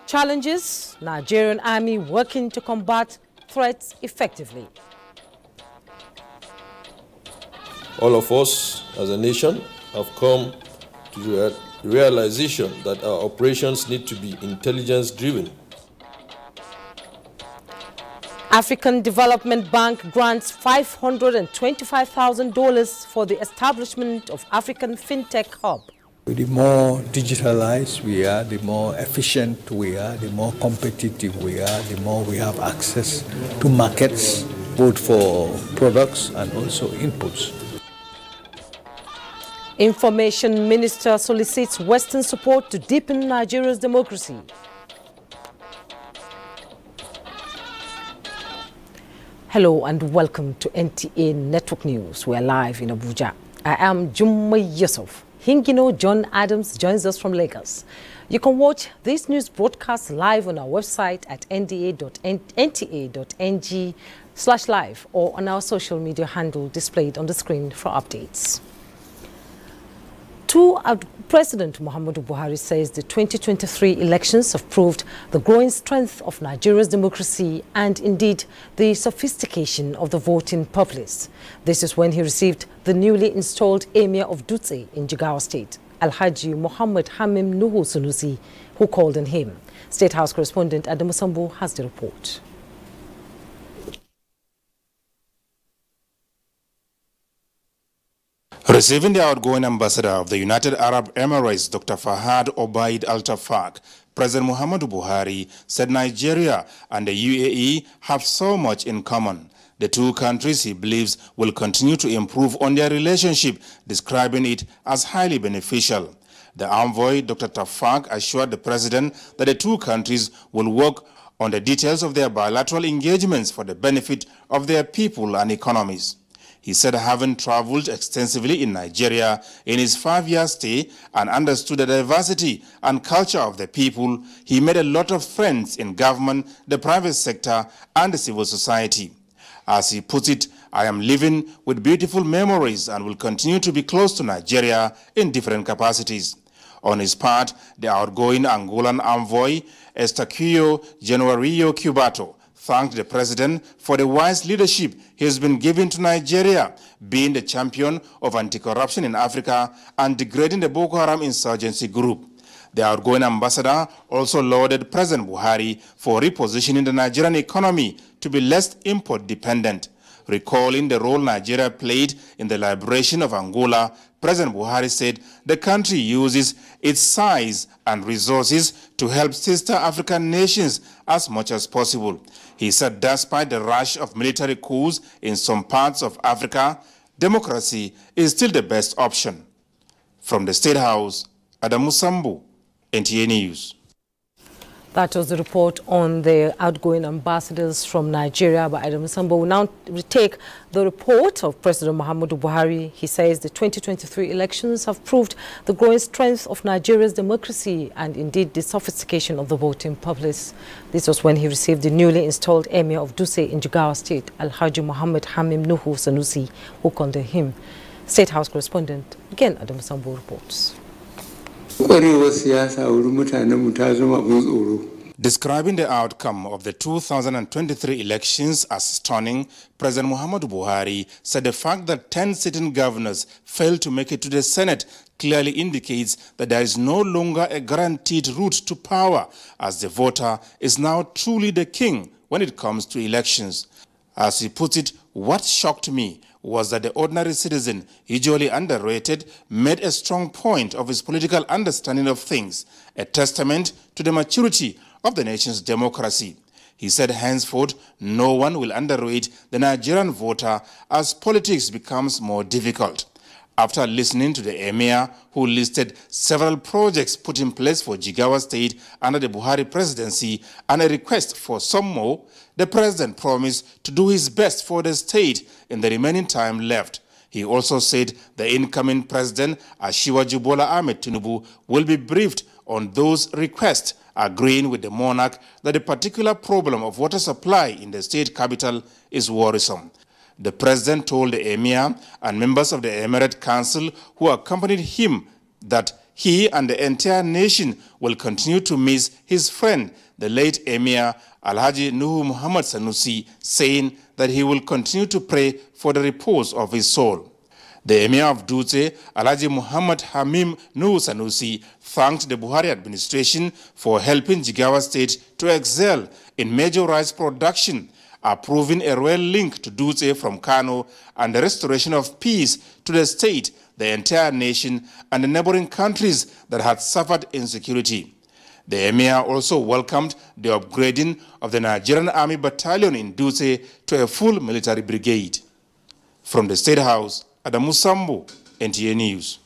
Challenges: Nigerian army working to combat threats effectively. All of us as a nation have come to the realization that our operations need to be intelligence-driven. African Development Bank grants $525,000 for the establishment of African FinTech Hub. The more digitalized we are, the more efficient we are, the more competitive we are, the more we have access to markets, both for products and also inputs. Information Minister solicits Western support to deepen Nigeria's democracy. Hello and welcome to NTA Network News. We are live in Abuja. I am Jummai Yusuf. Hingino John Adams joins us from Lagos. You can watch this news broadcast live on our website at nta.ng/live or on our social media handle displayed on the screen for updates. President Muhammadu Buhari says the 2023 elections have proved the growing strength of Nigeria's democracy and indeed the sophistication of the voting populace. This is when he received the newly installed Emir of Dutse in Jigawa State, Alhaji Muhammad Hamim Nuhu Sunusi, who called on him. State House correspondent Adamu Sambu has the report. Receiving the outgoing ambassador of the United Arab Emirates, Dr. Fahad Obaid Al-Tafaq, President Muhammadu Buhari said Nigeria and the UAE have so much in common. The two countries, he believes, will continue to improve on their relationship, describing it as highly beneficial. The envoy, Dr. Tafaq, assured the president that the two countries will work on the details of their bilateral engagements for the benefit of their people and economies. He said having traveled extensively in Nigeria in his 5-year stay and understood the diversity and culture of the people, he made a lot of friends in government, the private sector, and the civil society. As he puts it, I am living with beautiful memories and will continue to be close to Nigeria in different capacities. On his part, the outgoing Angolan envoy, Estaquio Januario Cubato, thanked the president for the wise leadership he has been giving to Nigeria, being the champion of anti-corruption in Africa and degrading the Boko Haram insurgency group. The outgoing ambassador also lauded President Buhari for repositioning the Nigerian economy to be less import-dependent. Recalling the role Nigeria played in the liberation of Angola, President Buhari said the country uses its size and resources to help sister African nations as much as possible. He said despite the rush of military coups in some parts of Africa, democracy is still the best option. From the State House, Adamu Sambu, NTA News. That was the report on the outgoing ambassadors from Nigeria by Adamu Sambu. We now retake the report of President Muhammadu Buhari. He says the 2023 elections have proved the growing strength of Nigeria's democracy and indeed the sophistication of the voting populace. This was when he received the newly installed Emir of Dutse in Jigawa State, Alhaji Muhammad Hamim Nuhu Sanusi, who called him. State House correspondent, again Adamu Sambu reports. Describing the outcome of the 2023 elections as stunning, President Muhammadu Buhari said the fact that 10 sitting governors failed to make it to the Senate clearly indicates that there is no longer a guaranteed route to power, as the voter is now truly the king when it comes to elections. As he puts it, what shocked me was that the ordinary citizen, usually underrated, made a strong point of his political understanding of things, a testament to the maturity of the nation's democracy. He said henceforth, no one will underrate the Nigerian voter as politics becomes more difficult. After listening to the Emir, who listed several projects put in place for Jigawa State under the Buhari presidency and a request for some more, the president promised to do his best for the state in the remaining time left. He also said the incoming president, Asiwaju Bola Ahmed Tinubu, will be briefed on those requests, agreeing with the monarch that the particular problem of water supply in the state capital is worrisome. The president told the Emir and members of the Emirate Council who accompanied him that he and the entire nation will continue to miss his friend, the late Emir Alhaji Nuhu Muhammad Sanusi, saying that he will continue to pray for the repose of his soul. The Emir of Dutse, Alhaji Muhammad Hamim Nuhu Sanusi, thanked the Buhari administration for helping Jigawa State to excel in major rice production, approving a rail link to Dutse from Kano and the restoration of peace to the state, the entire nation, and the neighboring countries that had suffered insecurity. The Emir also welcomed the upgrading of the Nigerian Army Battalion in Dutse to a full military brigade. From the State House, Adamu Sambo, NTA News.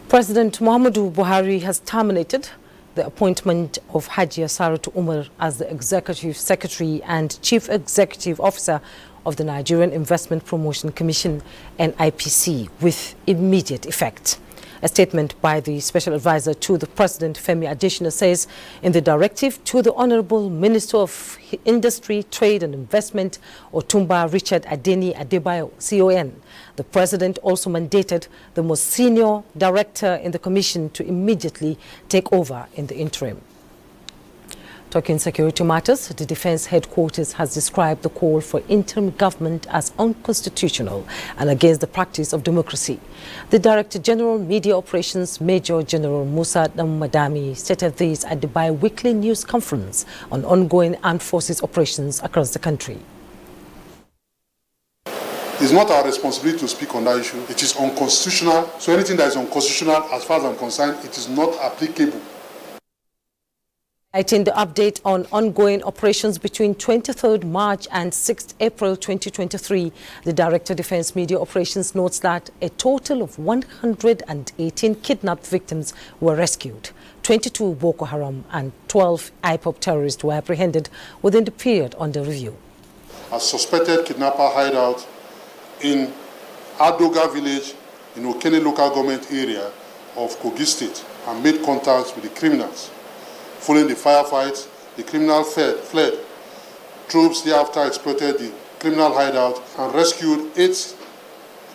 President Muhammadu Buhari has terminated the appointment of Hajiya Saratu Umar as the Executive Secretary and Chief Executive Officer of the Nigerian Investment Promotion Commission, NIPC, with immediate effect. A statement by the Special Advisor to the President, Femi Adesina, says in the directive to the Honorable Minister of Industry, Trade and Investment, Otumba Richard Adeni Adebayo, CON, the President also mandated the most senior director in the Commission to immediately take over in the interim. Talking security matters, the Defense Headquarters has described the call for interim government as unconstitutional and against the practice of democracy. The Director General Media Operations, Major General Musa Madami, stated this at the bi-weekly news conference on ongoing armed forces operations across the country. It's not our responsibility to speak on that issue. It is unconstitutional. So anything that is unconstitutional, as far as I'm concerned, it is not applicable. In the update on ongoing operations between 23rd March and 6th April 2023, the Director of Defense Media Operations notes that a total of 118 kidnapped victims were rescued. 22 Boko Haram and 12 IPOP terrorists were apprehended within the period under review. A suspected kidnapper hideout in Adoga village in Okene local government area of Kogi State and made contact with the criminals. Following the firefight, the criminal fled. Troops thereafter exploited the criminal hideout and rescued 8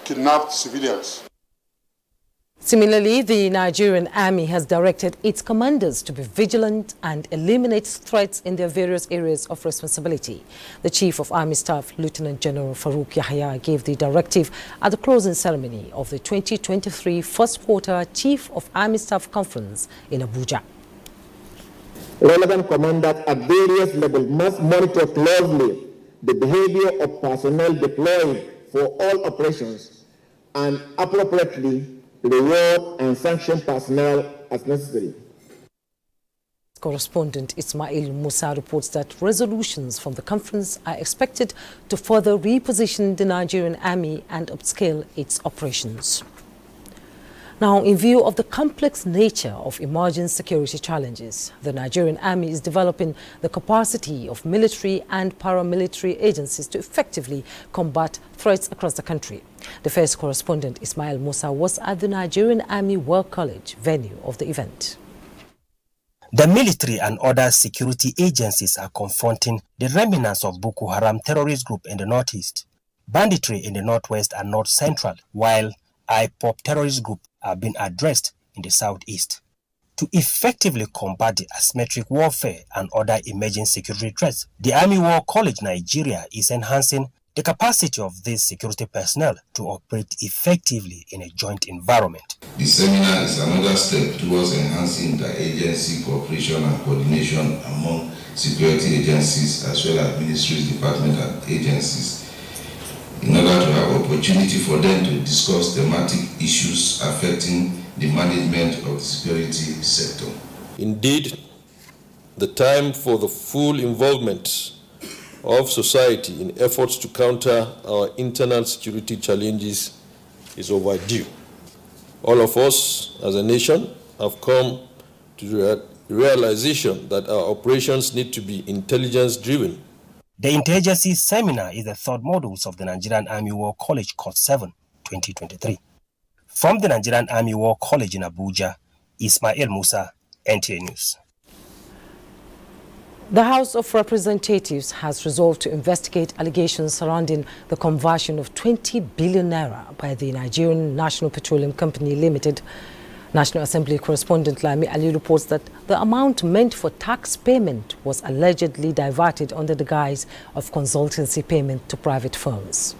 kidnapped civilians. Similarly, the Nigerian Army has directed its commanders to be vigilant and eliminate threats in their various areas of responsibility. The Chief of Army Staff, Lieutenant General Farouk Yahya, gave the directive at the closing ceremony of the 2023 First Quarter Chief of Army Staff Conference in Abuja. Relevant commanders at various levels must monitor closely the behavior of personnel deployed for all operations and appropriately reward and sanction personnel as necessary. Correspondent Ismail Musa reports that resolutions from the conference are expected to further reposition the Nigerian Army and upscale its operations. Now, in view of the complex nature of emerging security challenges, the Nigerian Army is developing the capacity of military and paramilitary agencies to effectively combat threats across the country. The first correspondent, Ismail Musa, was at the Nigerian Army War College venue of the event. The military and other security agencies are confronting the remnants of Boko Haram terrorist group in the northeast, banditry in the northwest and north central, while IPOP terrorist group are being addressed in the southeast. To effectively combat the asymmetric warfare and other emerging security threats, the Army War College Nigeria is enhancing the capacity of these security personnel to operate effectively in a joint environment. The seminar is another step towards enhancing the agency cooperation and coordination among security agencies as well as ministries, departments and agencies, in order to have opportunity for them to discuss thematic issues affecting the management of the security sector. Indeed, the time for the full involvement of society in efforts to counter our internal security challenges is overdue. All of us as a nation have come to the realization that our operations need to be intelligence-driven. The Interagency Seminar is the third module of the Nigerian Army War College Course 7, 2023. From the Nigerian Army War College in Abuja, Ismail Musa, NTA News. The House of Representatives has resolved to investigate allegations surrounding the conversion of 20 billion naira by the Nigerian National Petroleum Company Limited National Assembly correspondent Lami Ali reports that the amount meant for tax payment was allegedly diverted under the guise of consultancy payment to private firms.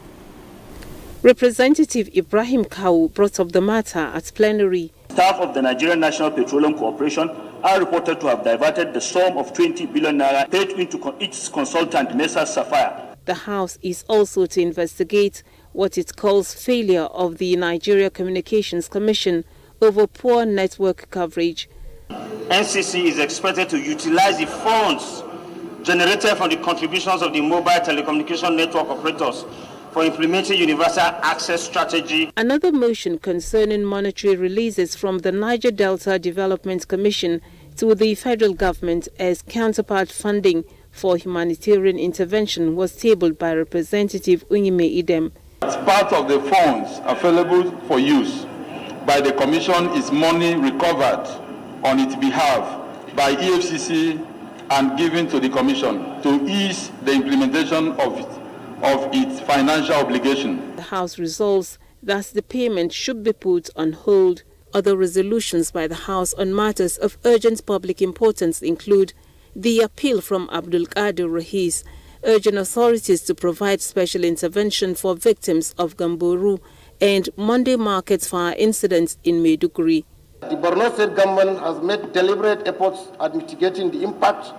Representative Ibrahim Kau brought up the matter at plenary. Staff of the Nigerian National Petroleum Corporation are reported to have diverted the sum of 20 billion naira paid into its consultant, Messrs. Sapphire. The House is also to investigate what it calls failure of the Nigeria Communications Commission over poor network coverage. NCC is expected to utilize the funds generated from the contributions of the mobile telecommunication network operators for implementing universal access strategy. Another motion concerning monetary releases from the Niger Delta Development Commission to the federal government as counterpart funding for humanitarian intervention was tabled by Representative Unyime Idem. As part of the funds available for use by the Commission is money recovered on its behalf by EFCC and given to the Commission to ease the implementation of its financial obligation. The House resolves that the payment should be put on hold. Other resolutions by the House on matters of urgent public importance include the appeal from Abdul Qadir Rahis, urging authorities to provide special intervention for victims of Gamboru and Monday Market fire incidents in Maiduguri. The Borno State government has made deliberate efforts at mitigating the impact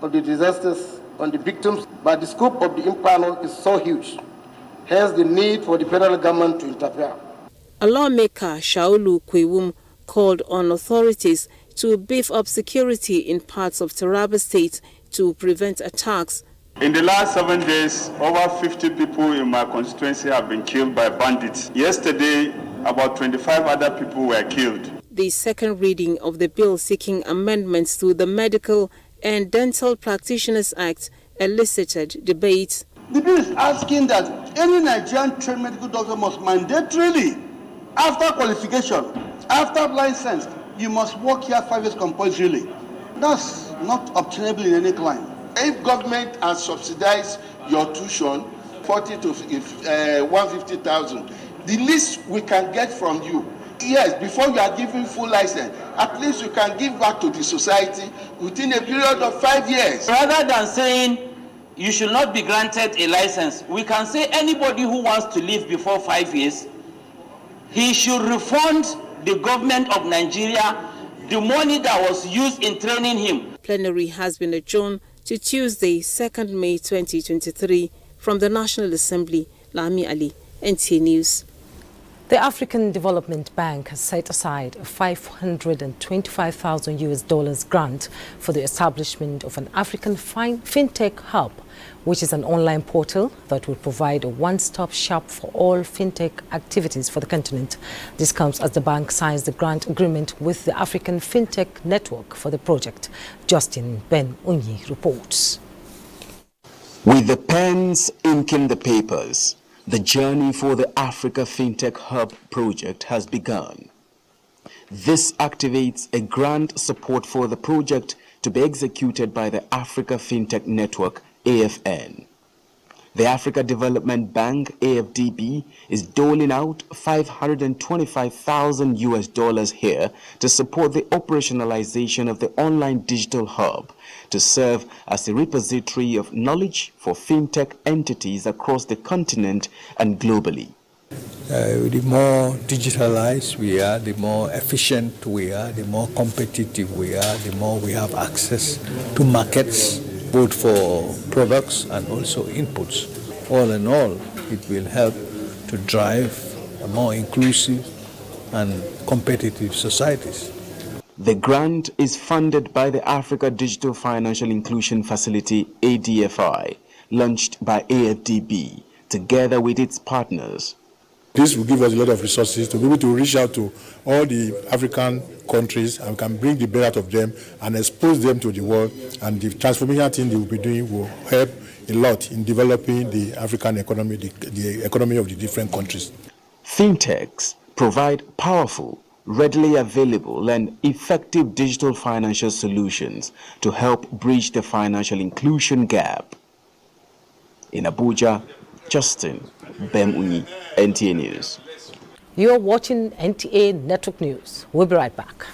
of the disasters on the victims, but the scope of the impact is so huge, hence the need for the federal government to interfere. A lawmaker, Shaulu Kwewum, called on authorities to beef up security in parts of Taraba State to prevent attacks. In the last 7 days, over 50 people in my constituency have been killed by bandits. Yesterday, about 25 other people were killed. The second reading of the bill seeking amendments to the Medical and Dental Practitioners Act elicited debate. The bill is asking that any Nigerian trained medical doctor must mandatorily, after qualification, after license, you must work here 5 years compulsorily. That's not obtainable in any clime. If government has subsidized your tuition, 40 to 150,000, the least we can get from you, yes, before you are given full license, at least you can give back to the society within a period of 5 years. Rather than saying you should not be granted a license, we can say anybody who wants to leave before 5 years, he should refund the government of Nigeria the money that was used in training him. Plenary has been adjourned to Tuesday, 2nd May 2023. From the National Assembly, Lami Ali, NTA News. The African Development Bank has set aside a $525,000 grant for the establishment of an African fintech hub, which is an online portal that will provide a one-stop shop for all fintech activities for the continent. This comes as the bank signs the grant agreement with the African Fintech Network for the project. Justin Ben Unyi reports. With the pens inking the papers, the journey for the Africa Fintech Hub project has begun. This activates a grant support for the project to be executed by the Africa Fintech Network, AFN. The Africa Development Bank, AFDB, is doling out $525,000 here to support the operationalization of the online digital hub to serve as a repository of knowledge for fintech entities across the continent and globally. The more digitalized we are, the more efficient we are, the more competitive we are, the more we have access to markets, both for products and also inputs. All in all, it will help to drive a more inclusive and competitive societies. The grant is funded by the Africa Digital Financial Inclusion Facility, ADFI, launched by AFDB, together with its partners. This will give us a lot of resources to be able to reach out to all the African countries and can bring the best out of them and expose them to the world. And the transformation thing they will be doing will help a lot in developing the African economy, the economy of the different countries. Fintechs provide powerful, readily available and effective digital financial solutions to help bridge the financial inclusion gap. In Abuja, Justin Bemuni, NTA News. You're watching NTA Network News. We'll be right back.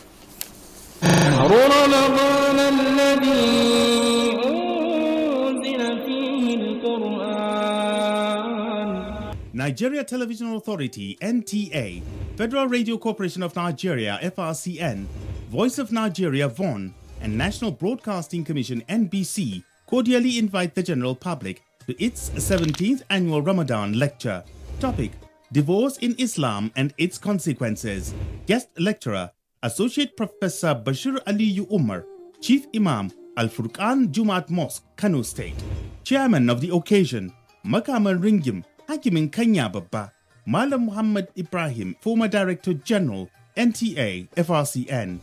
Nigeria Television Authority, NTA, Federal Radio Corporation of Nigeria, FRCN, Voice of Nigeria, VON, and National Broadcasting Commission, NBC, cordially invite the general public to its 17th annual Ramadan lecture. Topic: Divorce in Islam and its consequences. Guest lecturer, Associate Professor Bashir Aliyu Umar, Chief Imam, Al-Furqan Jumat Mosque, Kano State. Chairman of the occasion, Makaman Ringim, Hakimin Kanya Babba, Malam Muhammad Ibrahim, former Director General, NTA, FRCN.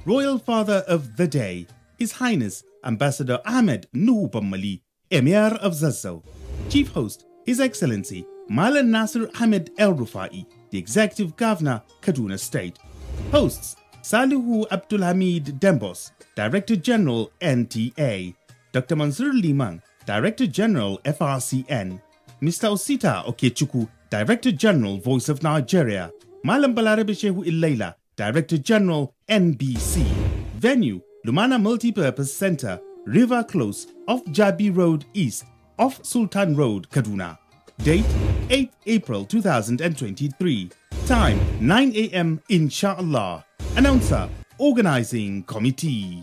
Royal Father of the Day, His Highness Ambassador Ahmed Nuhu Bammali, Emir of Zazzau. Chief Host, His Excellency Malan Nasir Ahmed El Rufai, the Executive Governor, Kaduna State. Hosts, Salihu Abdul Hamid Dembos, Director General, NTA. Dr. Mansur Liman, Director General, FRCN. Mr. Osita Okechukwu, Director General, Voice of Nigeria. Malam Balarabe Shehu Illaila, Director General, NBC. Venue, Lumana Multipurpose Center, River Close, off Jabi Road East, off Sultan Road, Kaduna. Date, 8 April 2023. Time, 9 a.m. Inshallah. Announcer, Organizing Committee.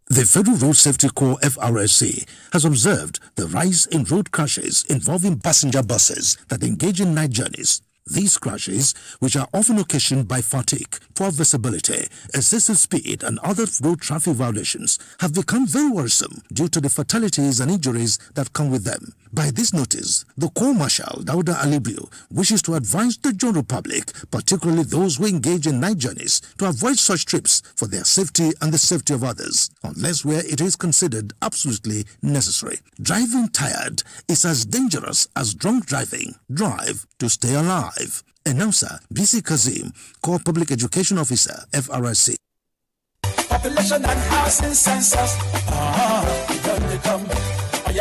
The Federal Road Safety Corps FRSC has observed the rise in road crashes involving passenger buses that engage in night journeys. These crashes, which are often occasioned by fatigue, poor visibility, excessive speed and other road traffic violations, have become very worrisome due to the fatalities and injuries that come with them. By this notice, the Corps Marshal, Dauda Alibiu, wishes to advise the general public, particularly those who engage in night journeys, to avoid such trips for their safety and the safety of others, unless where it is considered absolutely necessary. Driving tired is as dangerous as drunk driving. Drive to stay alive. Announcer BC Kazim, Corps Public Education Officer, FRSC. Population and housing census. They come.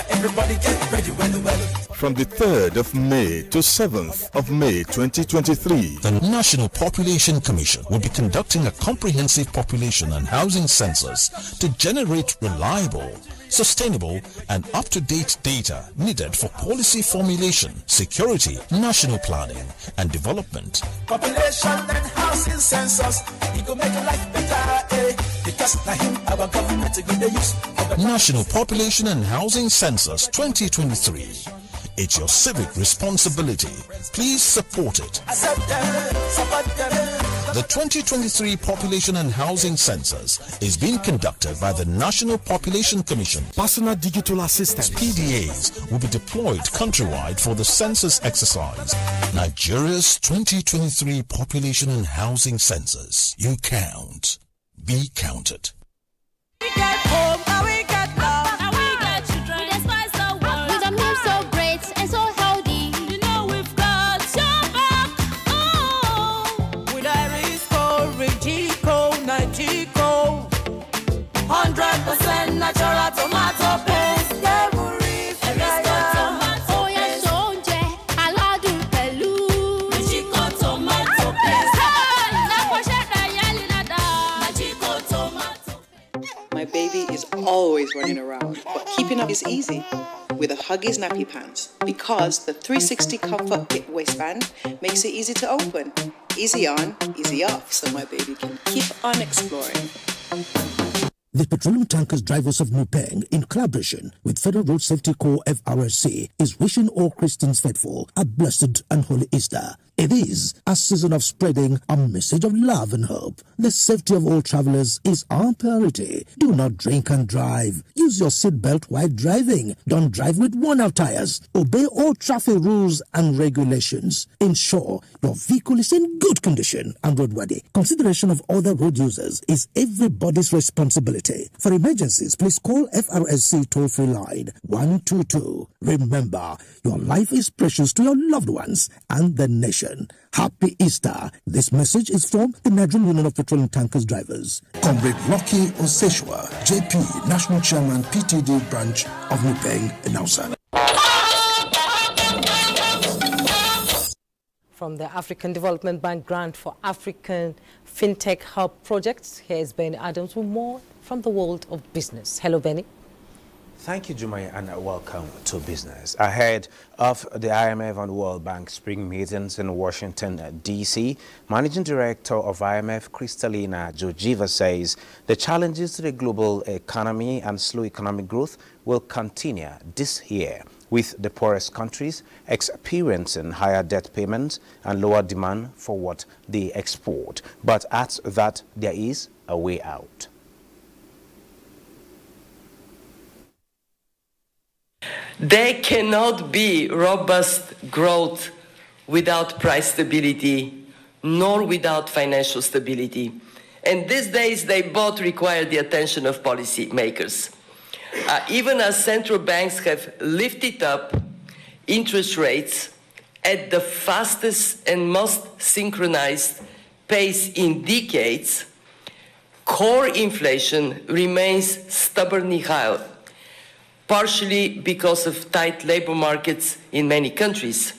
Everybody get ready, well. From the 3rd of May to 7th of May 2023, the National Population Commission will be conducting a comprehensive population and housing census to generate reliable, sustainable and up-to-date data needed for policy formulation, security, national planning and development. Population and housing census, it will make life better, because our government is going to use National Population and Housing Census 2023. It's your civic responsibility. Please support it. The 2023 Population and Housing Census is being conducted by the National Population Commission. Personal digital assistants, PDAs, will be deployed countrywide for the census exercise. Nigeria's 2023 Population and Housing Census. You count. Be counted. We get home, and we get love, and we get children. We despise the world. With a meal so great and so healthy. You know we've got your back. Oh, with Irisco, Rigico, Nigico, 100% natural tomato paste. Yeah, Irisco tomato Oh, yeah, sonje, aladu pelu. Nigico tomato paste. My baby is always running around, but keeping up is easy with a Huggies nappy pants because the 360 Comfort Fit waistband makes it easy to open, easy on, easy off, so my baby can keep on exploring. The Petroleum Tankers Drivers of Nupeng, in collaboration with Federal Road Safety Corps FRSC, is wishing all Christians faithful a blessed and holy Easter. It is a season of spreading a message of love and hope. The safety of all travelers is our priority. Do not drink and drive. Use your seatbelt while driving. Don't drive with worn-out tires. Obey all traffic rules and regulations. Ensure your vehicle is in good condition and roadworthy. Consideration of other road users is everybody's responsibility. For emergencies, please call FRSC toll-free line 122. Remember, your life is precious to your loved ones and the nation. Happy Easter. This message is from the Nigerian Union of Petroleum Tankers Drivers. Comrade Lucky Oseshwa, JP, National Chairman, PTD Branch of Nupeng, announcer. from the African Development Bank grant for African FinTech Hub projects. Here is Benny Adams with more from the world of business. Hello, Benny. Thank you, Jummai, and welcome to Business. Ahead of the IMF and World Bank spring meetings in Washington, D.C., Managing Director of IMF, Kristalina Georgieva, says the challenges to the global economy and slow economic growth will continue this year, with the poorest countries experiencing higher debt payments and lower demand for what they export, but adds that there is a way out. There cannot be robust growth without price stability, nor without financial stability. And these days, they both require the attention of policymakers. Even as central banks have lifted up interest rates at the fastest and most synchronized pace in decades, core inflation remains stubbornly high, partially because of tight labor markets in many countries.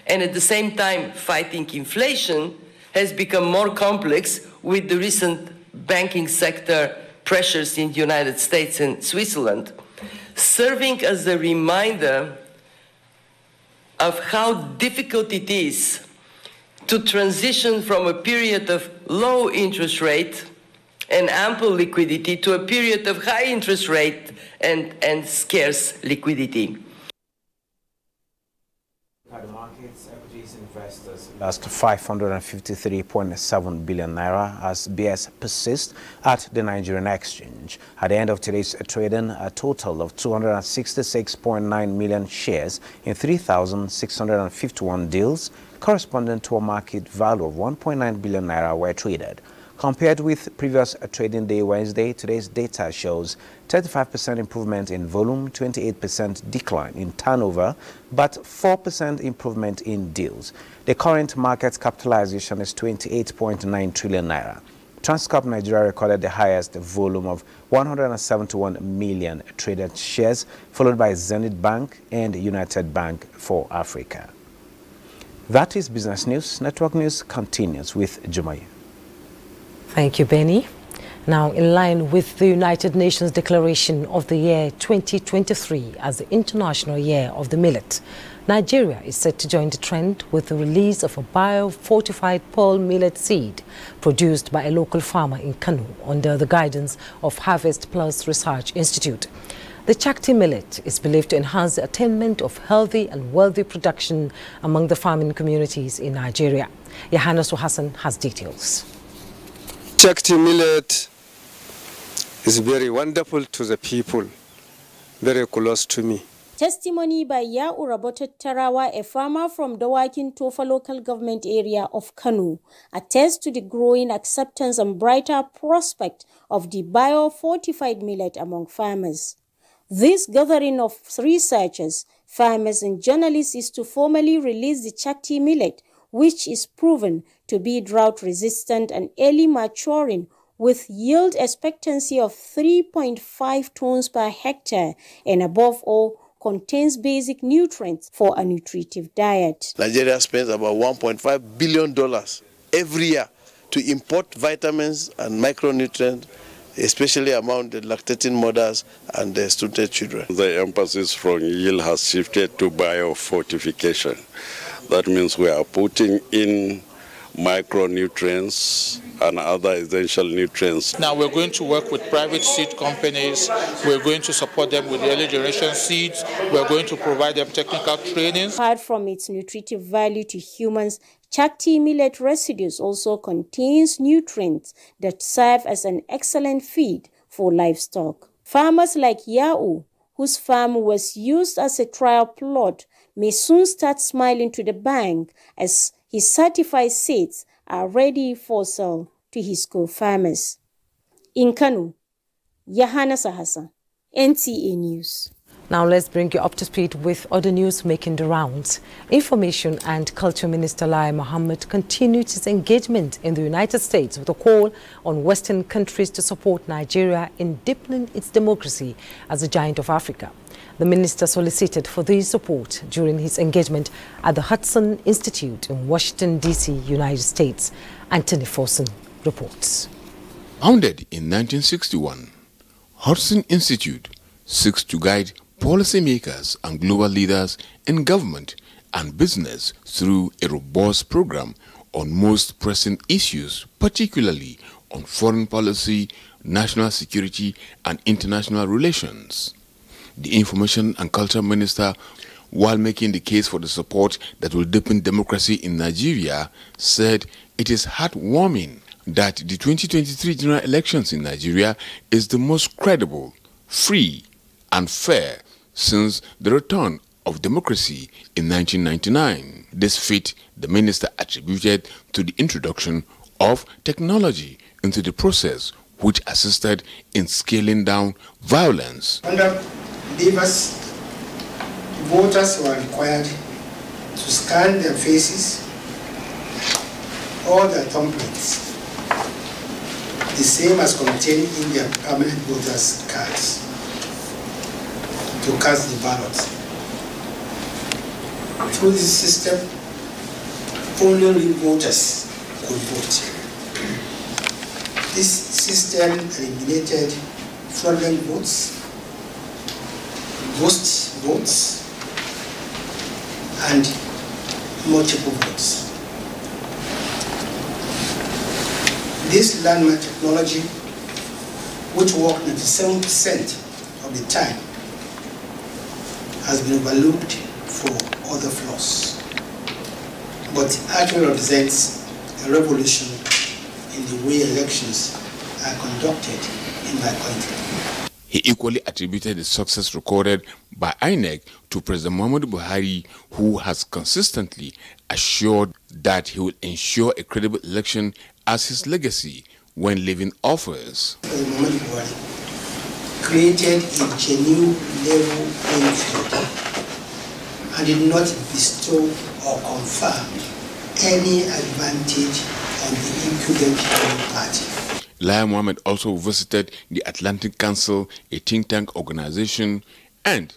And at the same time, fighting inflation has become more complex with the recent banking sector pressures in the United States and Switzerland, serving as a reminder of how difficult it is to transition from a period of low interest rate and ample liquidity to a period of high interest rate and scarce liquidity. The markets, equities investors lost 553.7 billion naira as BS persists at the Nigerian exchange. At the end of today's trading, a total of 266.9 million shares in 3,651 deals, corresponding to a market value of 1.9 billion naira, were traded. Compared with previous trading day Wednesday, today's data shows 35% improvement in volume, 28% decline in turnover, but 4% improvement in deals. The current market capitalization is 28.9 trillion naira. Transcorp Nigeria recorded the highest volume of 171 million traded shares, followed by Zenith Bank and United Bank for Africa. That is Business News. Network News continues with Jummai. Thank you, Benny. Now, in line with the United Nations declaration of the year 2023 as the International Year of the Millet, Nigeria is set to join the trend with the release of a bio-fortified pearl millet seed produced by a local farmer in Kano under the guidance of Harvest Plus Research Institute. The Chakti millet is believed to enhance the attainment of healthy and wealthy production among the farming communities in Nigeria. Yohannes Hassan has details. Chakti millet is very wonderful to the people, very close to me. Testimony by Ya'u Tarawa, a farmer from Dawakin Tofa local government area of Kano, attests to the growing acceptance and brighter prospect of the bio-fortified millet among farmers. This gathering of researchers, farmers and journalists is to formally release the Chakti millet, which is proven to be drought-resistant and early maturing, with yield expectancy of 3.5 tons per hectare, and above all, contains basic nutrients for a nutritive diet. Nigeria spends about $1.5 billion every year to import vitamins and micronutrients, especially among the lactating mothers and the stunted children. The emphasis from yield has shifted to biofortification. That means we are putting in micronutrients and other essential nutrients. Now we're going to work with private seed companies. We're going to support them with early generation seeds. We're going to provide them technical training. Apart from its nutritive value to humans, Chakti millet residues also contains nutrients that serve as an excellent feed for livestock. Farmers like Ya'u, whose farm was used as a trial plot, may soon start smiling to the bank as his certified seeds are ready for sale to his co-farmers. In Kano, Yohannes Hassan, NTA News. Now let's bring you up to speed with other news making the rounds. Information and Culture Minister Lai Mohammed continued his engagement in the United States with a call on Western countries to support Nigeria in deepening its democracy as a giant of Africa. The minister solicited for this support during his engagement at the Hudson Institute in Washington, D.C., United States. Anthony Forson reports. Founded in 1961, Hudson Institute seeks to guide policymakers and global leaders in government and business through a robust program on most pressing issues, particularly on foreign policy, national security, and international relations. The Information and Culture Minister, while making the case for the support that will deepen democracy in Nigeria, said it is heartwarming that the 2023 general elections in Nigeria is the most credible, free, and fair since the return of democracy in 1999. This feat the minister attributed to the introduction of technology into the process, which assisted in scaling down violence. Under Davis, voters were required to scan their faces, all their thumbprints, the same as contained in their permanent voters' cards, to cast the ballot. Through this system, only real voters could vote. This system eliminated fraudulent votes, ghost votes, and multiple votes. This landmark technology, which worked 97% of the time, has been overlooked for other flaws, but actually represents a revolution in the way elections are conducted in my country. He equally attributed the success recorded by INEC to President Muhammadu Buhari, who has consistently assured that he will ensure a credible election as his legacy when leaving office. President Muhammadu Buhari created a genuine level playing field and did not bestow or confirm any advantage on the incumbent party. Lai Mohammed also visited the Atlantic Council, a think tank organization, and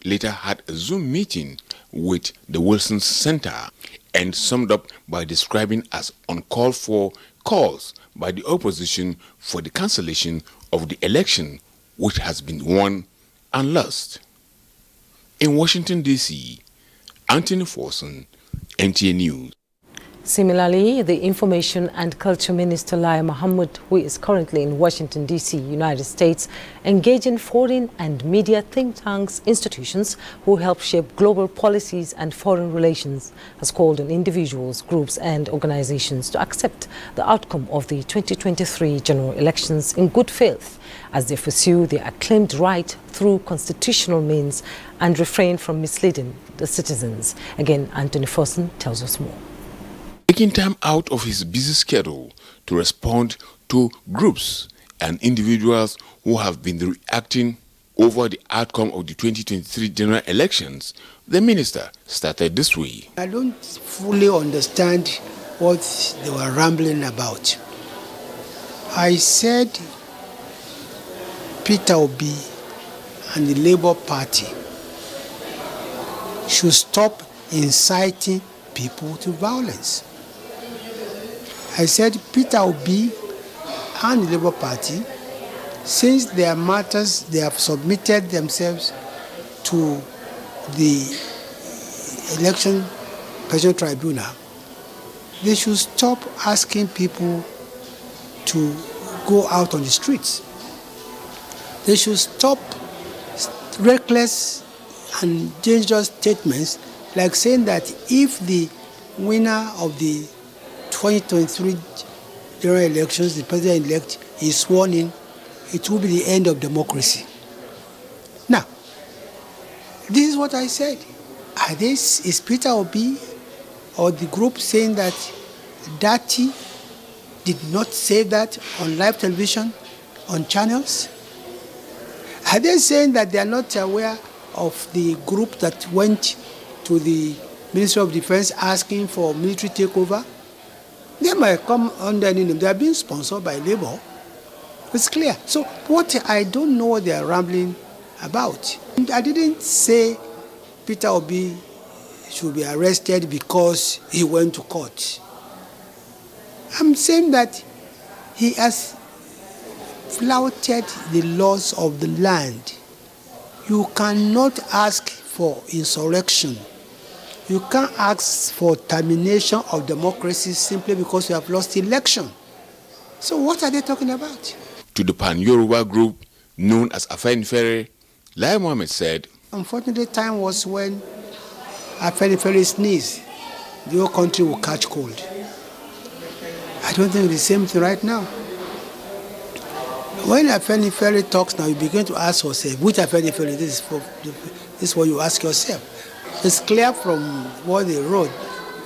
later had a Zoom meeting with the Wilson Center, and summed up by describing as uncalled for calls by the opposition for the cancellation of the election, which has been won and lost. In Washington, D.C., Anthony Forson, NTA News. Similarly, the Information and Culture Minister Lai Mohammed, who is currently in Washington, D.C., United States, engaging foreign and media think tanks, institutions who help shape global policies and foreign relations, has called on individuals, groups and organizations to accept the outcome of the 2023 general elections in good faith as they pursue their acclaimed right through constitutional means and refrain from misleading the citizens. Again, Anthony Forson tells us more. Taking time out of his busy schedule to respond to groups and individuals who have been reacting over the outcome of the 2023 general elections, the minister started this way. I don't fully understand what they were rambling about. I said Peter Obi and the Labour Party should stop inciting people to violence. I said Peter Obi and the Labour Party, since their matters, they have submitted themselves to the Election Presidential Tribunal, they should stop asking people to go out on the streets. They should stop reckless and dangerous statements like saying that if the winner of the 2023 general elections, the president-elect, is sworn in, it will be the end of democracy. Now, this is what I said. Is Peter Obi or the group saying that Dati did not say that on live television, on channels? Are they saying that they are not aware of the group that went to the Ministry of Defense asking for military takeover? They might come under any name. They are being sponsored by Labour. It's clear. So what I don't know what they are rambling about. I didn't say Peter Obi should be arrested because he went to court. I'm saying that he has flouted the laws of the land. You cannot ask for insurrection. You can't ask for termination of democracy simply because you have lost the election. So what are they talking about? To the Pan-Yoruba group known as Afenifere, Lai Mohammed said, unfortunately, time was when Afenifere sneezed, the whole country will catch cold. I don't think it's the same thing right now. When Afenifere talks now, you begin to ask yourself, which Afenifere this is what you ask yourself. It's clear from what they wrote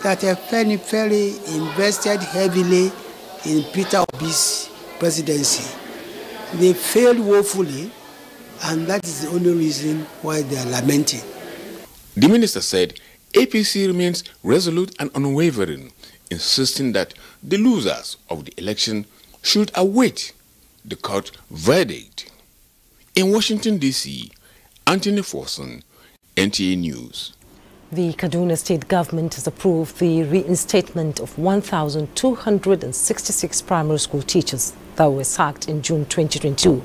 that Afenifere invested heavily in Peter Obi's presidency. They failed woefully, and that is the only reason why they are lamenting. The minister said APC remains resolute and unwavering, insisting that the losers of the election should await the court verdict. In Washington, D.C., Anthony Forson, NTA News. The Kaduna State government has approved the reinstatement of 1,266 primary school teachers that were sacked in June 2022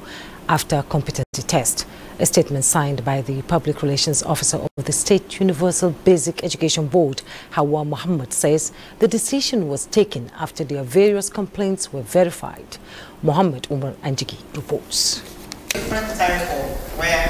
after a competency test. A statement signed by the Public Relations Officer of the State Universal Basic Education Board, Hawa Muhammad, says the decision was taken after their various complaints were verified. Muhammad Umar Anjigi reports.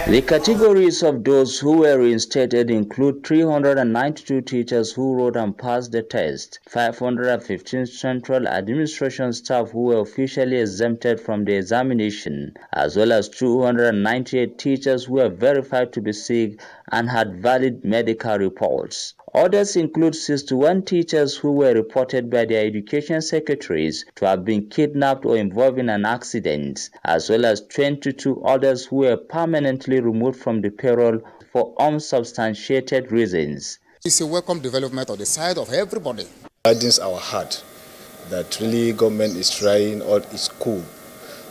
The categories of those who were reinstated include 392 teachers who wrote and passed the test, 515 central administration staff who were officially exempted from the examination, as well as 298 teachers who were verified to be sick and had valid medical reports. Others include 61 teachers who were reported by their education secretaries to have been kidnapped or involved in an accident, as well as 22 others who were permanently removed from the payroll for unsubstantiated reasons. It's a welcome development on the side of everybody. It gladdens our heart that really government is trying all its cool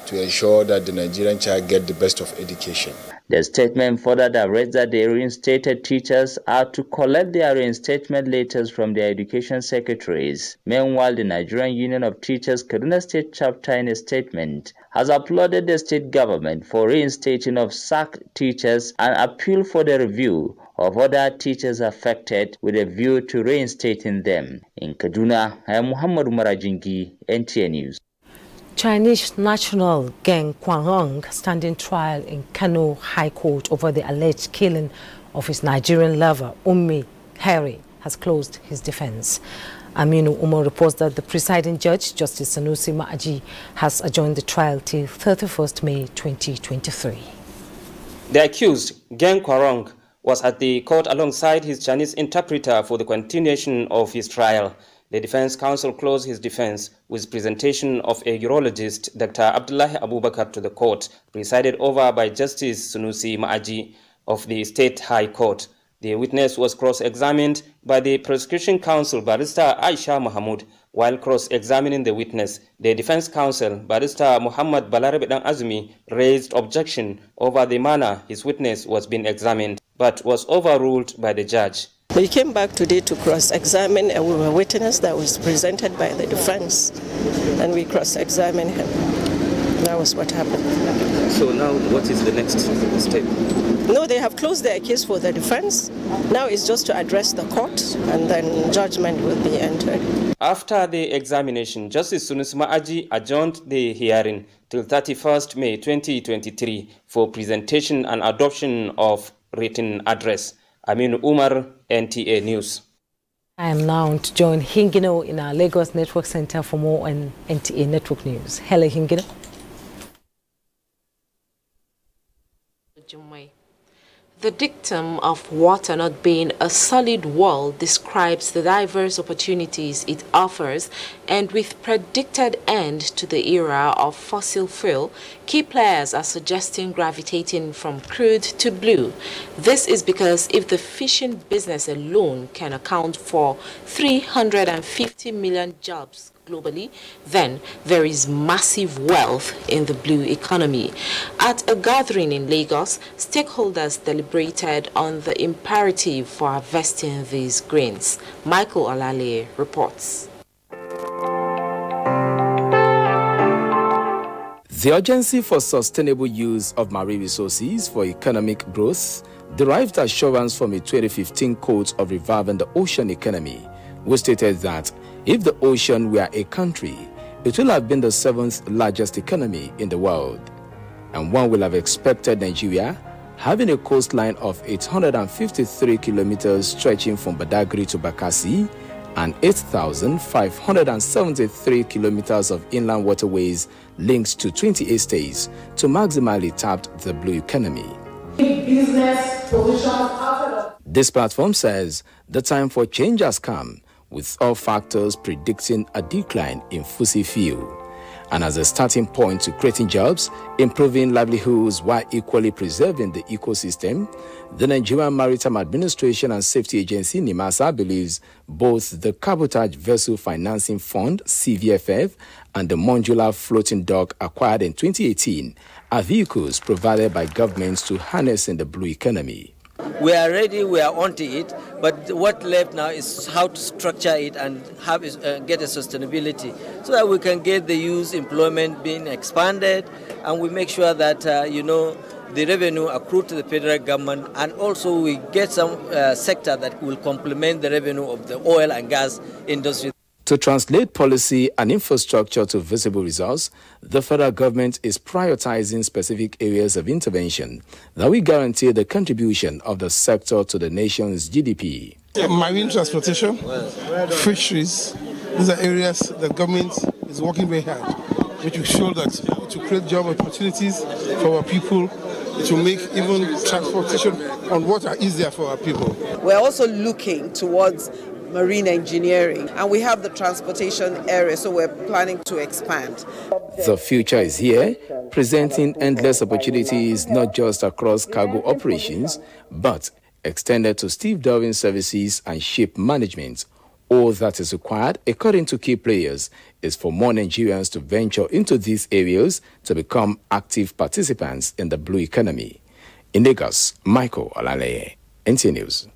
to ensure that the Nigerian child get the best of education. The statement further directs that the reinstated teachers are to collect their reinstatement letters from their education secretaries. Meanwhile, the Nigerian Union of Teachers Kaduna State chapter in a statement has applauded the state government for reinstating of sacked teachers and appealed for the review of other teachers affected with a view to reinstating them. In Kaduna, I am Muhammad Umarajingi, NTA News. Chinese national Geng Quanrong standing trial in Kano High Court over the alleged killing of his Nigerian lover, Ummi Harry, has closed his defense. Aminu Umar reports that the presiding judge, Justice Sanusi Ma'aji, has adjourned the trial till 31st May 2023. The accused, Geng Quanrong, was at the court alongside his Chinese interpreter for the continuation of his trial. The defense counsel closed his defense with presentation of a urologist, Dr. Abdullahi Abubakar, to the court, presided over by Justice Sunusi Ma'aji of the State High Court. The witness was cross-examined by the prosecution counsel, Barrister Aisha Mahmoud. While cross-examining the witness, the defense counsel, Barrister Muhammad Balarabe Dan Azumi, raised objection over the manner his witness was being examined, but was overruled by the judge. We came back today to cross-examine a witness that was presented by the defense, and we cross-examined him. That was what happened. So now what is the next step? No, they have closed their case for the defense. Now it's just to address the court, and then judgment will be entered. After the examination, Justice Sunusi Ma'aji adjourned the hearing till 31st May 2023 for presentation and adoption of written address. Aminu Umar, NTA News. I am now to join Hingino in our Lagos Network Center for more on NTA Network News. Hello, Hingino. Jummai. The dictum of water not being a solid wall describes the diverse opportunities it offers, and with predicted end to the era of fossil fuel, key players are suggesting gravitating from crude to blue. This is because if the fishing business alone can account for 350 million jobs globally, then there is massive wealth in the blue economy. At a gathering in Lagos, stakeholders deliberated on the imperative for harvesting these grains. Michael Olale reports. The urgency for sustainable use of marine resources for economic growth derived assurance from a 2015 quote of Reviving the Ocean Economy, which stated that if the ocean were a country, it will have been the 7th largest economy in the world. And one will have expected Nigeria, having a coastline of 853 kilometers stretching from Badagry to Bakassi, and 8,573 kilometers of inland waterways linked to 28 states, to maximally tap the blue economy. This platform says the time for change has come, with all factors predicting a decline in fossil fuel. And as a starting point to creating jobs, improving livelihoods while equally preserving the ecosystem, the Nigerian Maritime Administration and Safety Agency, NIMASA, believes both the Cabotage Vessel Financing Fund, CVFF, and the Modular Floating Dock acquired in 2018 are vehicles provided by governments to harnessing the blue economy. We are ready, we are onto it, but what left now is how to structure it and have get a sustainability so that we can get the youth employment being expanded, and we make sure that, the revenue accrued to the federal government, and also we get some sector that will complement the revenue of the oil and gas industry. To translate policy and infrastructure to visible results, the federal government is prioritizing specific areas of intervention that will guarantee the contribution of the sector to the nation's GDP. Marine transportation, fisheries, these are areas the government is working very hard, which will show that to create job opportunities for our people, to make even transportation on water easier for our people. We're also looking towards marine engineering, and we have the transportation area, so we're planning to expand. The future is here, presenting endless opportunities not just across cargo operations, but extended to stevedoring services and ship management. All that is required, according to key players, is for more Nigerians to venture into these areas to become active participants in the blue economy. In Lagos, Michael Olale, NTA News.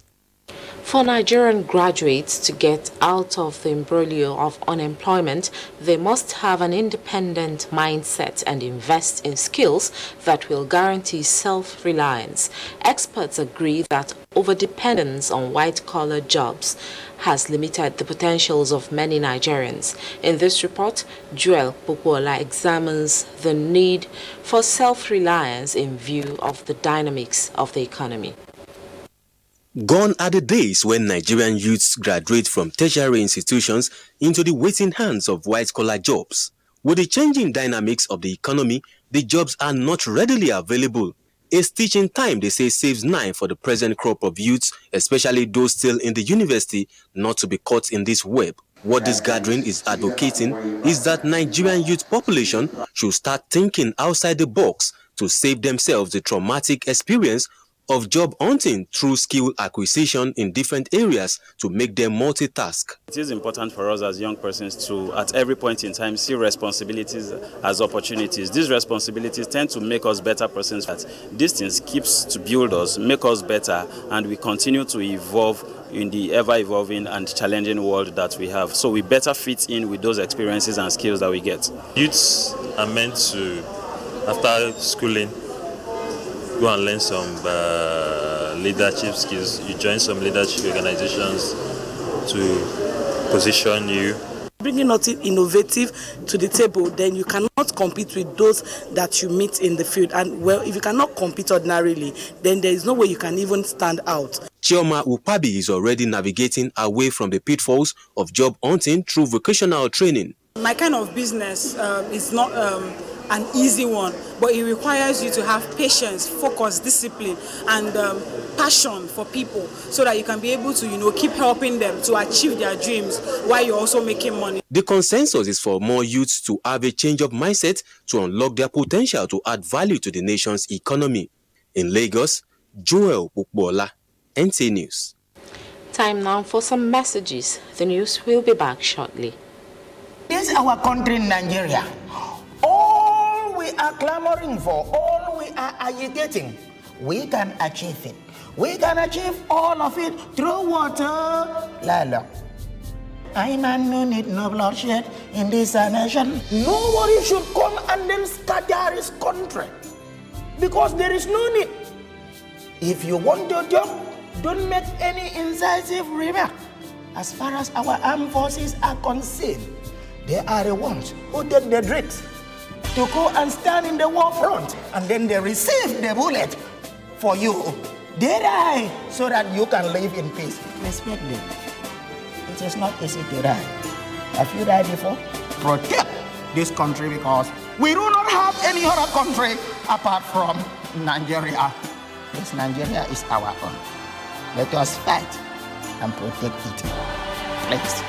For Nigerian graduates to get out of the imbroglio of unemployment, they must have an independent mindset and invest in skills that will guarantee self-reliance. Experts agree that overdependence on white-collar jobs has limited the potentials of many Nigerians. In this report, Joel Popola examines the need for self-reliance in view of the dynamics of the economy. Gone are the days when Nigerian youths graduate from tertiary institutions into the waiting hands of white-collar jobs. With the changing dynamics of the economy, the jobs are not readily available. A stitch in time, they say, saves 9 for the present crop of youths, especially those still in the university, not to be caught in this web. What this gathering is advocating is that Nigerian youth population should start thinking outside the box to save themselves the traumatic experience of job hunting through skill acquisition in different areas to make them multitask. It is important for us as young persons to, at every point in time, see responsibilities as opportunities. These responsibilities tend to make us better persons. These things keeps to build us, make us better, and we continue to evolve in the ever-evolving and challenging world that we have. So we better fit in with those experiences and skills that we get. Youths are meant to, after schooling, go and learn some leadership skills. You join some leadership organizations to position you. Bringing nothing innovative to the table, then you cannot compete with those that you meet in the field. And well, if you cannot compete ordinarily, then there is no way you can even stand out. Chioma Upabi is already navigating away from the pitfalls of job hunting through vocational training. My kind of business is not an easy one, but it requires you to have patience, focus, discipline, and passion for people, so that you can be able to, keep helping them to achieve their dreams while you're also making money. The consensus is for more youths to have a change of mindset to unlock their potential to add value to the nation's economy. In Lagos, Joel Popola, NTA News. Time now for some messages. The news will be back shortly. This is our country, Nigeria. All we are clamoring for, all we are agitating, we can achieve it. We can achieve all of it through water. Lala. I man no need no bloodshed in this nation. Nobody should come and then scatter his country, because there is no need. If you want your job, don't make any incisive remark. As far as our armed forces are concerned, they are the ones who take the drinks to go and stand in the war front, and then they receive the bullet for you. They die so that you can live in peace. Respect them. It is not easy to die. Have you died before? Protect this country, because we do not have any other country apart from Nigeria. This Nigeria is our own. Let us fight and protect it. Please.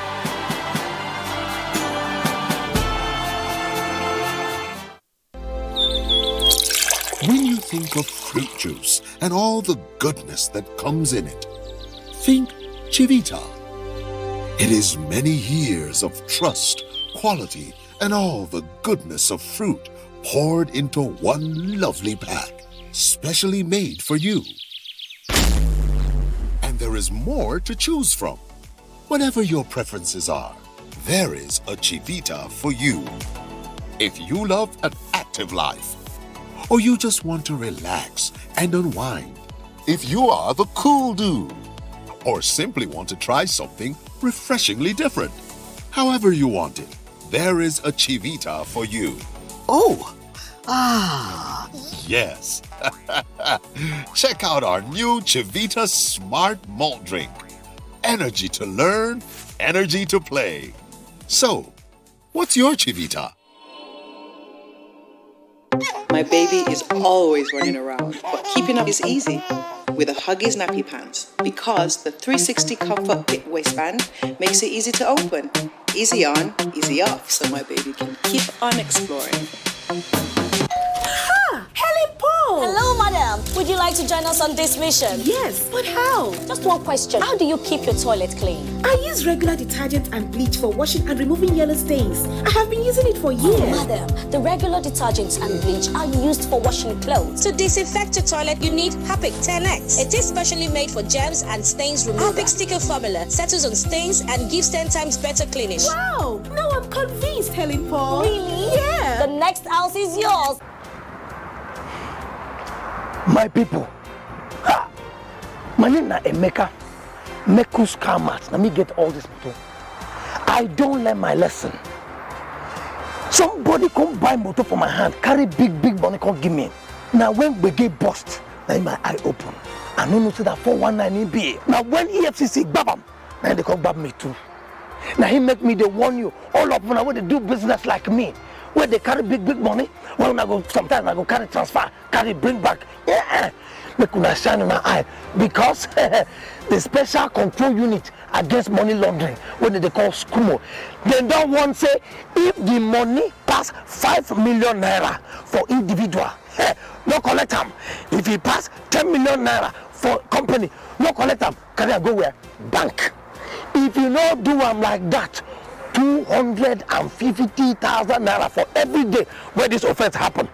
When you think of fruit juice and all the goodness that comes in it, think Chivita. It is many years of trust, quality, and all the goodness of fruit poured into one lovely pack, specially made for you. And there is more to choose from. Whatever your preferences are, there is a Chivita for you. If you love an active life, or you just want to relax and unwind, if you are the cool dude, or simply want to try something refreshingly different, however you want it, there is a Chivita for you. Oh, Yes. Check out our new Chivita Smart Malt Drink. Energy to learn, energy to play. So, what's your Chivita? My baby is always running around, but keeping up is easy with a Huggies nappy pants, because the 360 Comfort Fit waistband makes it easy to open, easy on, easy off, so my baby can keep on exploring. Helen Paul! Hello, madam. Would you like to join us on this mission? Yes, but how? Just one question. How do you keep your toilet clean? I use regular detergent and bleach for washing and removing yellow stains. I have been using it for years. Oh, madam, the regular detergents and bleach are used for washing clothes. To disinfect your toilet, you need Harpic 10X. It is specially made for germs and stains removal. Harpic sticker formula settles on stains and gives 10 times better cleaning. Wow! Now I'm convinced, Helen Paul. Really? Yeah. The next house is yours. My people, my name is Emeka. Mekus Kamat. Let me get all this motor. I don't learn my lesson. Somebody come buy motor for my hand, carry big money, come give me. Now when we get bust, now my eye open. I don't know that 419 be. Now when EFCC grab them, now they come grab me too. Now he make me they warn you. All of them, when they do business like me, where they carry big money, well, I go sometimes I go carry transfer, carry bring back. Yeah, make una shine in my eye, because the special control unit against money laundering, what they call SCUMO, they don't want to say if the money pass 5 million naira for individual, no collect them. If it pass 10 million naira for company, no collect them. Can I go where? Bank. If you not do them like that, 250,000 naira for every day where this offense happen.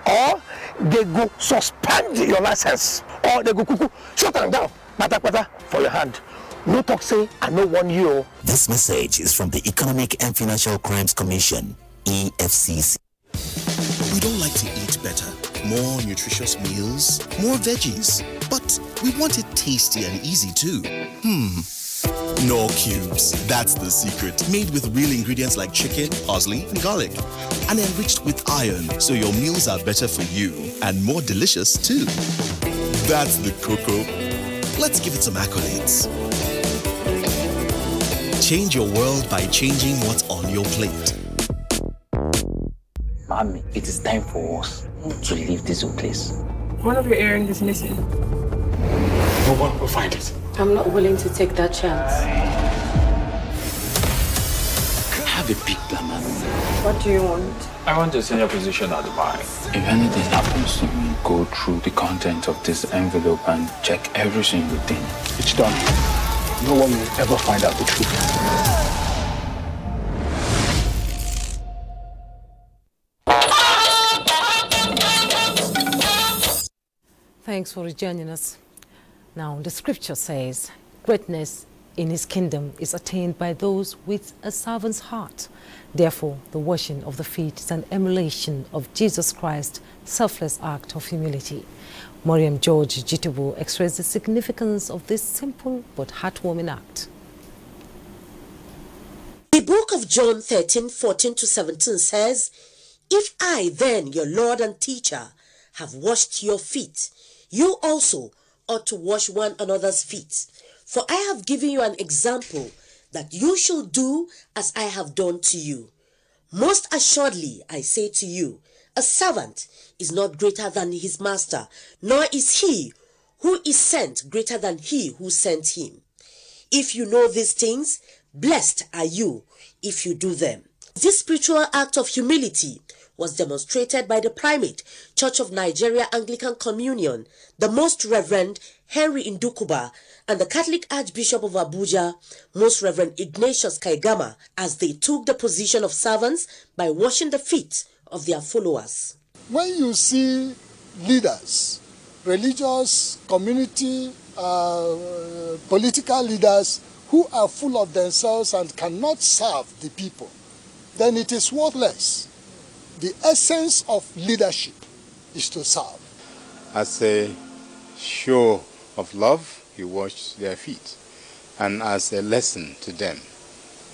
Or they go suspend your license, or they go cuckoo, shut them down, pata for your hand. No talk say, I no want you. This message is from the Economic and Financial Crimes Commission, EFCC. We don't like to eat better, more nutritious meals, more veggies, but we want it tasty and easy too. No cubes, that's the secret. Made with real ingredients like chicken, parsley, and garlic. And enriched with iron, so your meals are better for you and more delicious too. That's the cocoa. Let's give it some accolades. Change your world by changing what's on your plate. Mommy, it is time for us to leave this place. One of your earrings is missing. No one will find it. I'm not willing to take that chance. Have a big plan, man. What do you want? I want a senior position at Dubai. If anything happens to me, go through the content of this envelope and check every single thing. It's done. No one will ever find out the truth. Thanks for joining us. Now, the scripture says, greatness in his kingdom is attained by those with a servant's heart. Therefore, the washing of the feet is an emulation of Jesus Christ's selfless act of humility. Mariam George Jitubo expressed the significance of this simple but heartwarming act. The book of John 13:14-17 says, "If I then, your Lord and teacher, have washed your feet, you also ought to wash one another's feet. For I have given you an example that you should do as I have done to you. Most assuredly, I say to you, a servant is not greater than his master, nor is he who is sent greater than he who sent him. If you know these things, blessed are you if you do them." This spiritual act of humility was demonstrated by the Primate Church of Nigeria Anglican Communion, the Most Reverend Henry Ndukuba, and the Catholic Archbishop of Abuja, Most Reverend Ignatius Kaigama, as they took the position of servants by washing the feet of their followers. When you see leaders, religious, community, political leaders who are full of themselves and cannot serve the people, then it is worthless. The essence of leadership is to serve. As a show of love, he washed their feet. And as a lesson to them,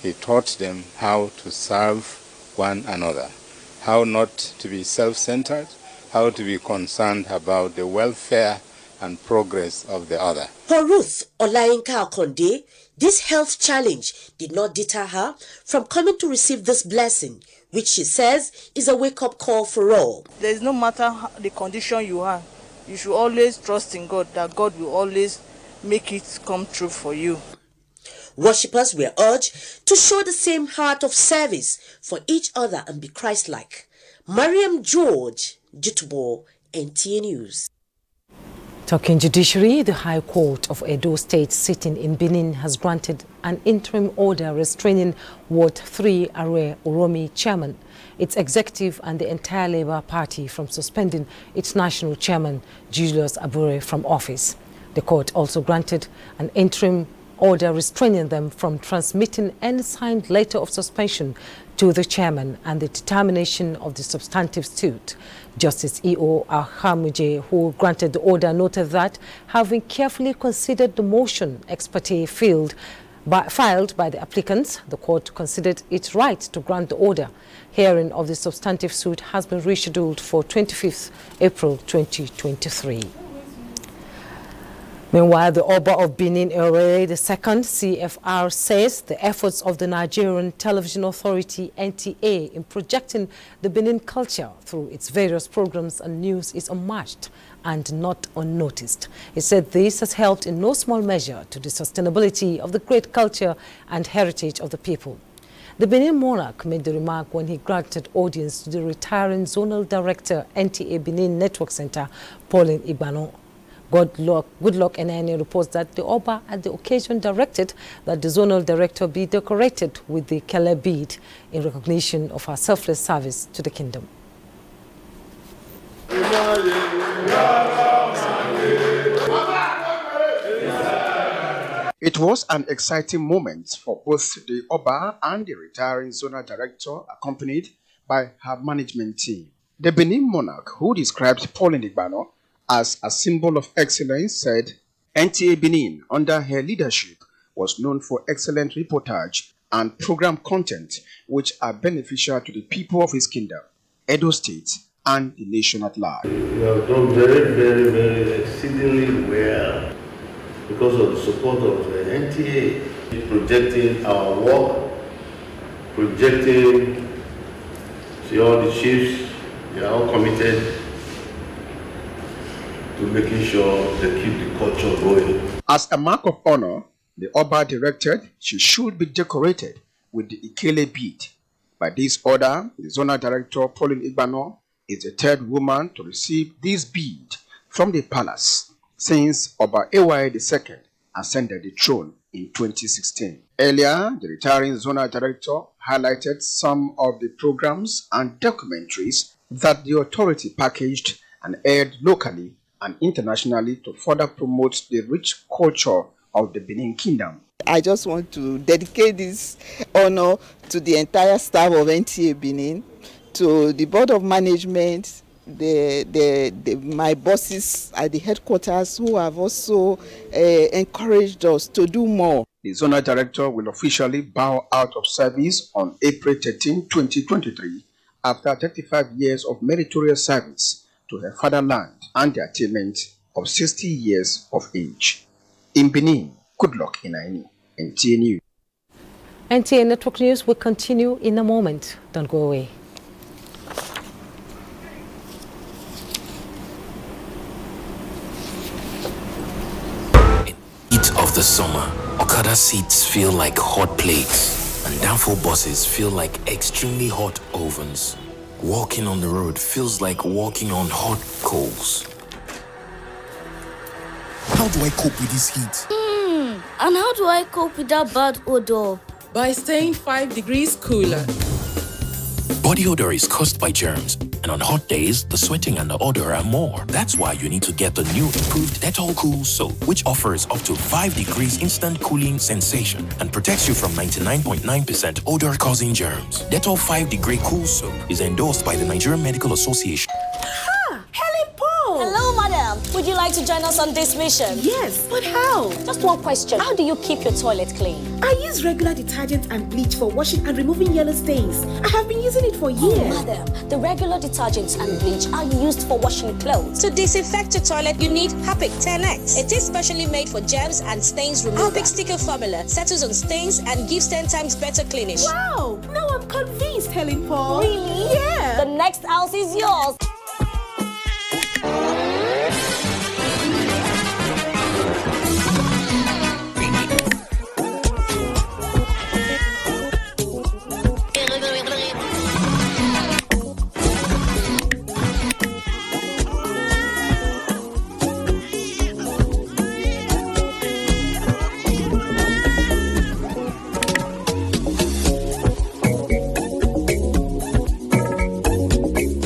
he taught them how to serve one another, how not to be self-centered, how to be concerned about the welfare and progress of the other. For Ruth Olayinka Akonde, this health challenge did not deter her from coming to receive this blessing, which she says is a wake-up call for all. There is no matter the condition you are, you should always trust in God, that God will always make it come true for you. Worshippers were urged to show the same heart of service for each other and be Christ-like. Mariam George, Jitubo, NTA News. Talking judiciary, the High Court of Edo State sitting in Benin has granted an interim order restraining Ward 3 Are Oromi chairman, its executive and the entire Labour Party from suspending its national chairman, Julius Abure, from office. The court also granted an interim order restraining them from transmitting any signed letter of suspension to the chairman and the determination of the substantive suit. Justice E.O. Ahamuje, who granted the order, noted that, having carefully considered the motion ex parte filed by the applicants, the court considered it right to grant the order. Hearing of the substantive suit has been rescheduled for 25th April 2023. Meanwhile, the Oba of Benin, Ere II, CFR, says the efforts of the Nigerian Television Authority, NTA, in projecting the Benin culture through its various programs and news is unmatched and not unnoticed. He said this has helped in no small measure to the sustainability of the great culture and heritage of the people. The Benin monarch made the remark when he granted audience to the retiring Zonal Director, NTA Benin Network Center, Pauline Igbano. Goodluck NNA reports that the Oba at the occasion directed that the zonal director be decorated with the Kele bead in recognition of her selfless service to the kingdom. It was an exciting moment for both the Oba and the retiring zonal director, accompanied by her management team. The Benin monarch, who described Pauline Igbano as a symbol of excellence, said NTA Benin, under her leadership, was known for excellent reportage and program content which are beneficial to the people of his kingdom, Edo State, and the nation at large. We have done very exceedingly well because of the support of the NTA, projecting our work, projecting all the chiefs. They are all committed to making sure they keep the culture going. As a mark of honor, the Oba directed she should be decorated with the Ikele bead. By this order, the zonal director, Pauline Igbano, is the third woman to receive this bead from the palace since Oba Ewaye II ascended the throne in 2016. Earlier, the retiring zonal director highlighted some of the programs and documentaries that the authority packaged and aired locally and internationally to further promote the rich culture of the Benin Kingdom. I just want to dedicate this honor to the entire staff of NTA Benin, to the board of management, my bosses at the headquarters who have also encouraged us to do more. The zonal director will officially bow out of service on April 13, 2023, after 35 years of meritorious service to her fatherland and the attainment of 60 years of age. In Benin, good luck in Aini. NTA News. NTA Network News will continue in a moment. Don't go away. Of the summer, Okada seats feel like hot plates, and downfall buses feel like extremely hot ovens. Walking on the road feels like walking on hot coals. How do I cope with this heat? And how do I cope with that bad odor? By staying 5 degrees cooler. Body odor is caused by germs, and on hot days, the sweating and the odor are more. That's why you need to get the new improved Dettol Cool Soap, which offers up to 5 degrees instant cooling sensation and protects you from 99.9% odor-causing germs. Dettol 5-Degree Cool Soap is endorsed by the Nigerian Medical Association. Hello, madam. Would you like to join us on this mission? Yes, but how? Just one question. How do you keep your toilet clean? I use regular detergent and bleach for washing and removing yellow stains. I have been using it for years. Oh, madam, the regular detergents and bleach are used for washing clothes. To disinfect your toilet, you need Harpic 10X. It is specially made for germs and stains removal. Harpic sticker formula settles on stains and gives 10 times better cleaning. Wow! Now I'm convinced, Helen Paul. Really? Yeah. The next house is yours.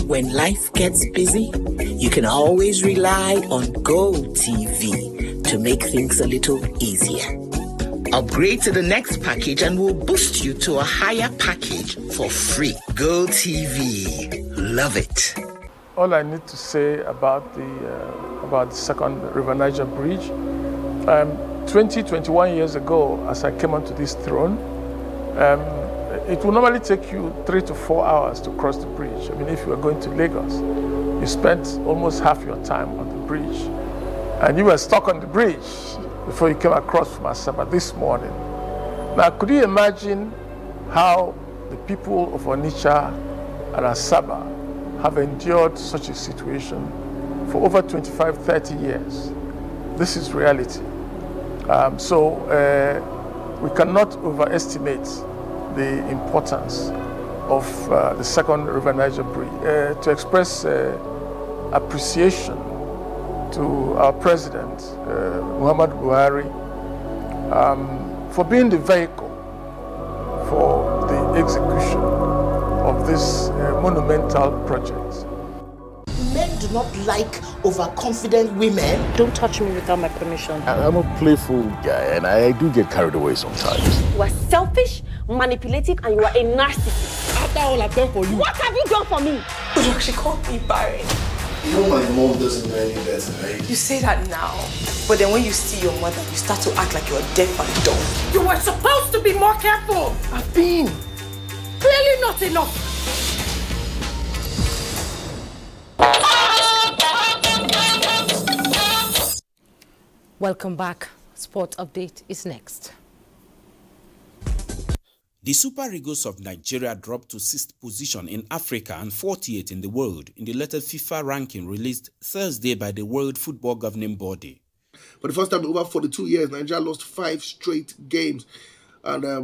When life gets busy, you can always rely on GoTV to make things a little easier. Upgrade to the next package and we'll boost you to a higher package for free. GoTV. Love it. All I need to say about the second River Niger Bridge, 21 years ago, as I came onto this throne, it will normally take you 3 to 4 hours to cross the bridge. I mean, if you are going to Lagos, you spent almost half your time on the bridge. And you were stuck on the bridge before you came across from Asaba this morning. Now, could you imagine how the people of Onitsha and Asaba have endured such a situation for over 25, 30 years? This is reality. We cannot overestimate the importance of the second River Niger Bridge. To express appreciation to our President, Muhammadu Buhari, for being the vehicle for the execution of this monumental project. Men do not like overconfident women. Don't touch me without my permission. I'm a playful guy and I do get carried away sometimes. You are selfish, manipulative, and you are a narcissist. After all I've done for you. What have you done for me? Look, she called me barren. You know my mom doesn't know any better, right? You say that now, but then when you see your mother, you start to act like you're deaf and dumb. You were supposed to be more careful. I've been. Clearly not enough. Welcome back. Sport Update is next. The Super Eagles of Nigeria dropped to 6th position in Africa and 48th in the world in the latest FIFA ranking released Thursday by the World Football Governing Body. For the first time in over 42 years, Nigeria lost 5 straight games. And, under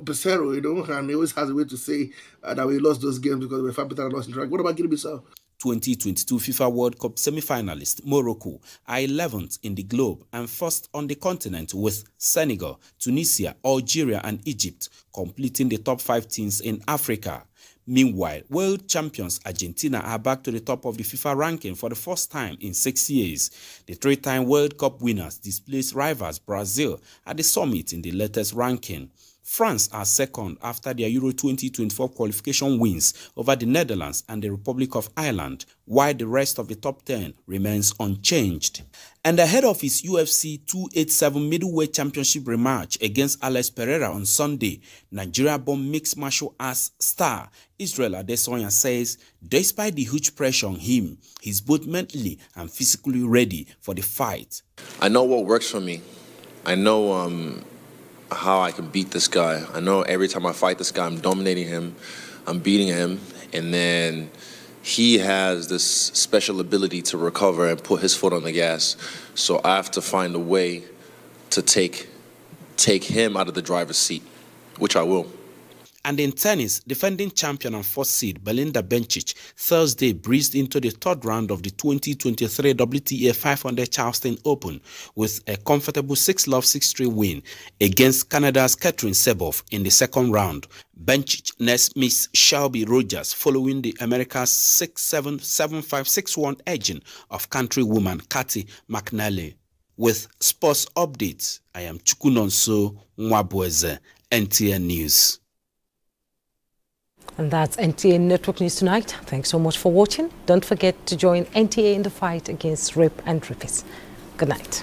Pesero, and he always has a way to say that we lost those games because we're far better than us in track. What about Guinea-Bissau? 2022 FIFA World Cup semi-finalist Morocco are 11th in the globe and first on the continent, with Senegal, Tunisia, Algeria and Egypt completing the top 5 teams in Africa. Meanwhile, world champions Argentina are back to the top of the FIFA ranking for the first time in 6 years. The three-time World Cup winners displaced rivals Brazil at the summit in the latest ranking. France are second after their Euro 2024 qualification wins over the Netherlands and the Republic of Ireland, while the rest of the top 10 remains unchanged. And ahead of his UFC 287 middleweight championship rematch against Alex Pereira on Sunday, Nigeria-born mixed martial arts star Israel Adesanya says despite the huge pressure on him, he's both mentally and physically ready for the fight. I know what works for me. I know how I can beat this guy. I know every time I fight this guy, I'm dominating him, I'm beating him, and then he has this special ability to recover and put his foot on the gas. So I have to find a way to take him out of the driver's seat, which I will. And in tennis, defending champion and fourth seed Belinda Bencic Thursday breezed into the third round of the 2023 WTA 500 Charleston Open with a comfortable 6-love 6-3 win against Canada's Katrin Sebov in the second round. Bencic next meets Shelby Rogers following the America's 6-7, 7-5, 6-1 edging of countrywoman Cathy McNally. With sports updates, I am Chukunonso Nwabweze, NTA News. And that's NTA Network News tonight. Thanks so much for watching. Don't forget to join NTA in the fight against rape and rapists. Good night.